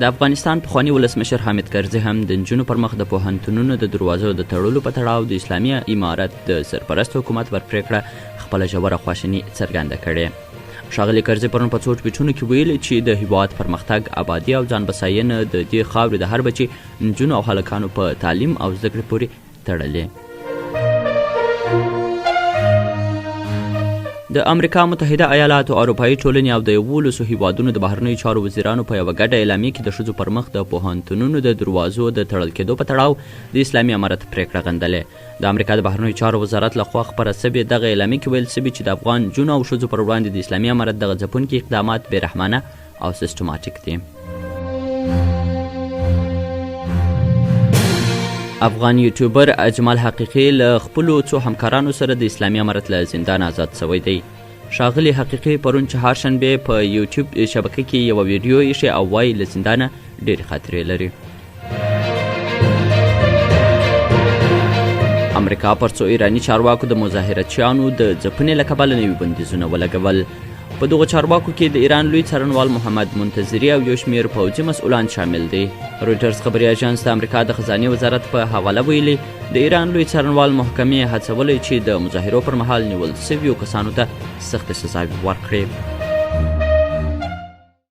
د افغانستان پخواني ولسمشر حامد کرزي هم د نجونو پر مخ د پوهنتونونو د دروازو د تړلو په تړاو د اسلامي امارت د سرپرست حکومت پر پرېکړه خپله ژوره خواشیني څرګنده کړې. ښاغلي کرزي پرون په څو ټویټونو کې ویلي چې د هېواد پرمختګ، آبادي او ځان بساینه د دې خاورې د هر بچي، نجونو او هلکانو په تعلیم او زده کړې پورې تړلې. د امریکا متحده ایالاتو، اروپایي ټولنې او د 11 هیوادونو د بهرنیو چارو وزیرانو په یوه ګډه اعلامیه کې د ښځو پر مخ د پوهنتونونو د دروازو د تړل کېدو په تړاو د اسلامي امارت پرېکړه غندلې. د امریکا د بهرنیو چارو وزارت لخوا خپره سوې دغه اعلامیه کې ویل سوي چې د افغان نجونو او ښځو پر وړاندې د اسلامي امارت دغه ځپونکي اقدامات بې رحمانه او سیستماتیک دي. افغان یوټیوبر اجمل حقیقي له خپلو څو همکارانو سره د اسلامي امارت له زندان آزاد شوی دی. ښاغلي حقیقي پرون چهارشنبې په یوټیوب شبکه کې یوه ویډیو ایښې او وایي له زندانه ډېرې خاطرې لري. امریکا پر څو ایراني چارواکو د مظاهرچیانو د ځپنې له کبله نوي بندیزونه ولګول. په دغو چارواکو کې د ایران لوی څارنوال محمد منتظري او یو شمېر پوځي مسؤلان شامل دي. رویټرز خبري اژانس د امریکا د خزانې وزارت په حواله ویلي د ایران لوی څارنوال محکمې هڅولی چې د مظاهرو پر مهال نیول سویو کسانو ته سختې سزاوې ورکړي.